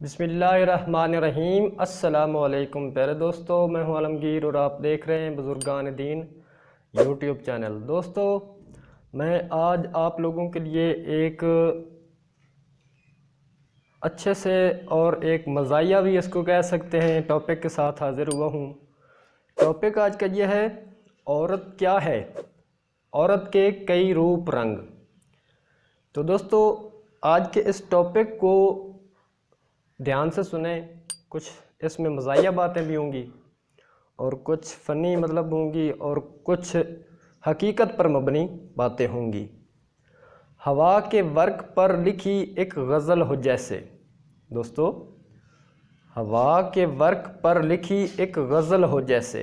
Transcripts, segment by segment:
बिस्मिल्लाहिर्रहमानिर्रहीम। अस्सलाम वालेकुम प्यारे दोस्तों, मैं हूं आलमगीर और आप देख रहे हैं बुज़ुर्गान दीन यूट्यूब चैनल। दोस्तों, मैं आज आप लोगों के लिए एक अच्छे से और एक मज़ाहिया भी इसको कह सकते हैं टॉपिक के साथ हाज़िर हुआ हूं। टॉपिक आज का ये है, औरत क्या है, औरत के कई रूप रंग। तो दोस्तों, आज के इस टॉपिक को ध्यान से सुने। कुछ इसमें मज़ाहिया बातें भी होंगी और कुछ फ़नी मतलब होंगी और कुछ हकीकत पर मबनी बातें होंगी। हवा के वर्क पर लिखी एक गज़ल हो जैसे। दोस्तों, हवा के वर्क पर लिखी एक गज़ल हो जैसे।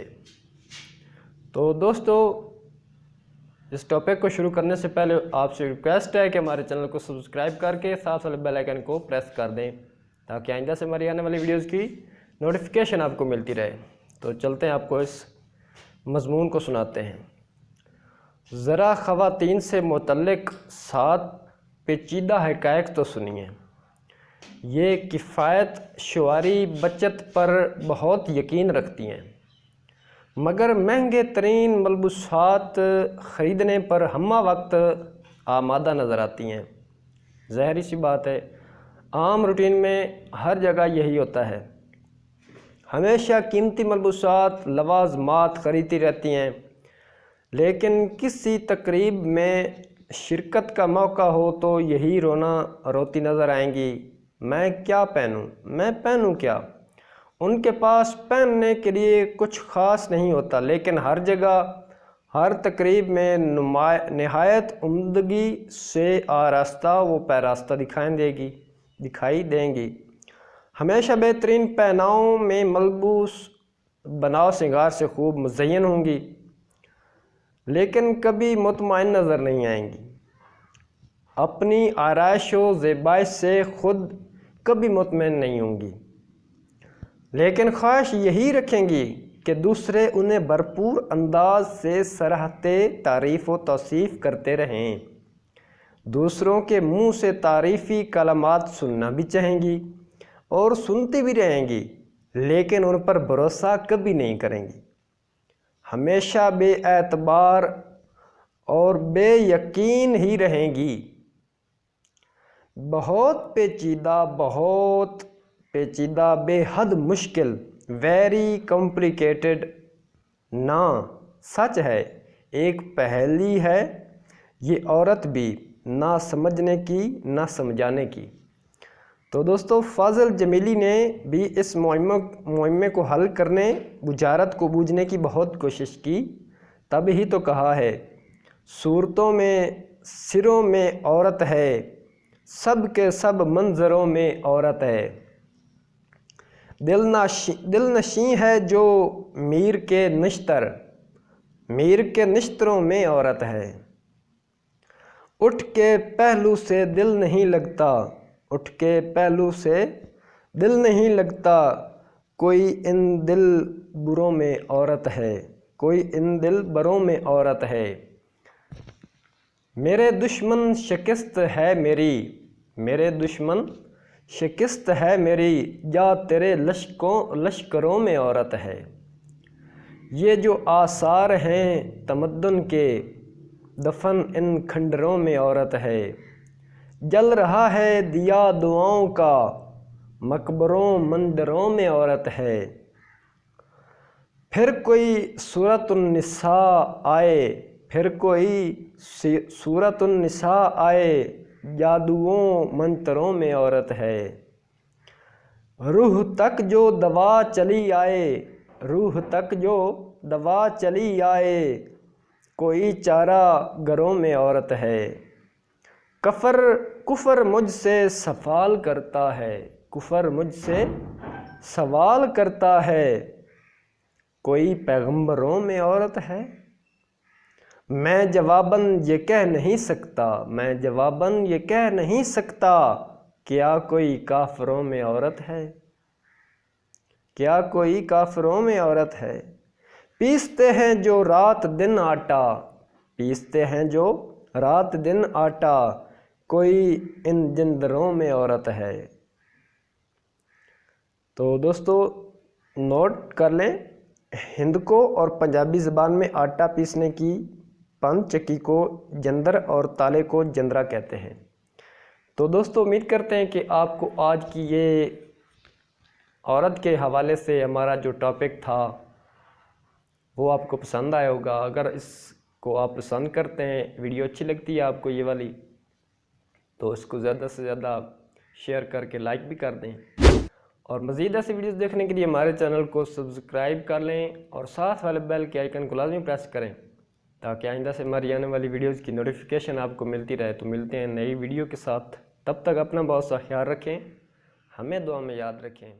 तो दोस्तों, इस टॉपिक को शुरू करने से पहले आपसे रिक्वेस्ट है कि हमारे चैनल को सब्सक्राइब करके साथ वाले बेल आइकन को प्रेस कर दें ताकि आइंदा से हमारी आने वाली वीडियोज़ की नोटिफिकेशन आपको मिलती रहे। तो चलते हैं, आपको इस मज़मून को सुनाते हैं। ज़रा ख़वातीन से मुतल्लिक़ 7 पेचीदा हक़ाइक़ तो सुनिए। ये किफ़ायत शुआरी बचत पर बहुत यकीन रखती हैं, मगर महंगे तरीन मलबूसात ख़रीदने पर हम्मा वक्त आमादा नज़र आती हैं। ज़ाहिर सी बात है, आम रूटीन में हर जगह यही होता है। हमेशा कीमती मलबूसात लवाज़मात ख़रीदती रहती हैं, लेकिन किसी तकरीब में शिरकत का मौका हो तो यही रोना रोती नज़र आएंगी। मैं क्या पहनूं, मैं पहनूं क्या। उनके पास पहनने के लिए कुछ ख़ास नहीं होता, लेकिन हर जगह हर तकरीब में नहायत उम्दगी से आरास्ता वो पैरास्ता दिखाई देंगी। हमेशा बेहतरीन पहनावों में मलबूस बनाव सिंगार से खूब मुज़य्यन होंगी, लेकिन कभी मुतमईन नज़र नहीं आएंगी। अपनी आराइश व ज़ेबाइश से ख़ुद कभी मुतमईन नहीं होंगी, लेकिन ख्वाहिश यही रखेंगी कि दूसरे उन्हें भरपूर अंदाज से सराहते तारीफ़ व तौसीफ़ करते रहें। दूसरों के मुंह से तारीफ़ी कलमात सुनना भी चाहेंगी और सुनती भी रहेंगी, लेकिन उन पर भरोसा कभी नहीं करेंगी। हमेशा बेएतबार और बेयकीन ही रहेंगी। बहुत पेचीदा, बेहद मुश्किल, वेरी कॉम्प्लिकेटेड ना सच है, एक पहेली है ये औरत भी, ना समझने की ना समझाने की। तो दोस्तों, फ़ाज़िल जमीली ने भी इस मुअम्मे को हल करने, बुझारत को बूझने की बहुत कोशिश की। तब ही तो कहा है, सूरतों में सिरों में औरत है, सब के सब मंज़रों में औरत है। दिल नशी है जो मीर के निश्तरों में औरत है। उठ के पहलू से दिल नहीं लगता, उठ के पहलू से दिल नहीं लगता, कोई इन दिल बुरों में औरत है, कोई इन दिल बरों में औरत है। मेरे दुश्मन शिकस्त है मेरी, या तेरे लश्करों में औरत है। ये जो आसार हैं तमद्दुन के, दफन इन खंडरों में औरत है। जल रहा है दिया दुआओं का, मकबरों मंदिरों में औरत है। फिर कोई सूरतुन्निसा आए, जादुओं मंतरों में औरत है। रूह तक जो दवा चली आए, कोई चारा घरों में औरत है। कुफर मुझसे सवाल करता है, कोई पैगंबरों में औरत है। मैं जवाबन ये कह नहीं सकता, क्या कोई काफिरों में औरत है। पीसते हैं जो रात दिन आटा, कोई इन जिंदरों में औरत है। तो दोस्तों नोट कर लें, हिंद को और पंजाबी ज़बान में आटा पीसने की पंच चक्की को जंदर और ताले को जंदरा कहते हैं। तो दोस्तों उम्मीद करते हैं कि आपको आज की ये औरत के हवाले से हमारा जो टॉपिक था वो आपको पसंद आया होगा। अगर इसको आप पसंद करते हैं, वीडियो अच्छी लगती है आपको ये वाली, तो इसको ज़्यादा से ज़्यादा शेयर करके लाइक भी कर दें। और मज़ीद ऐसी वीडियोस देखने के लिए हमारे चैनल को सब्सक्राइब कर लें और साथ वाले बेल के आइकन को लाजमी प्रेस करें ताकि आइंदा से हमारी आने वाली वीडियोस की नोटिफिकेशन आपको मिलती रहे। तो मिलते हैं नई वीडियो के साथ, तब तक अपना बहुत सा ख्याल रखें, हमें दुआ में याद रखें।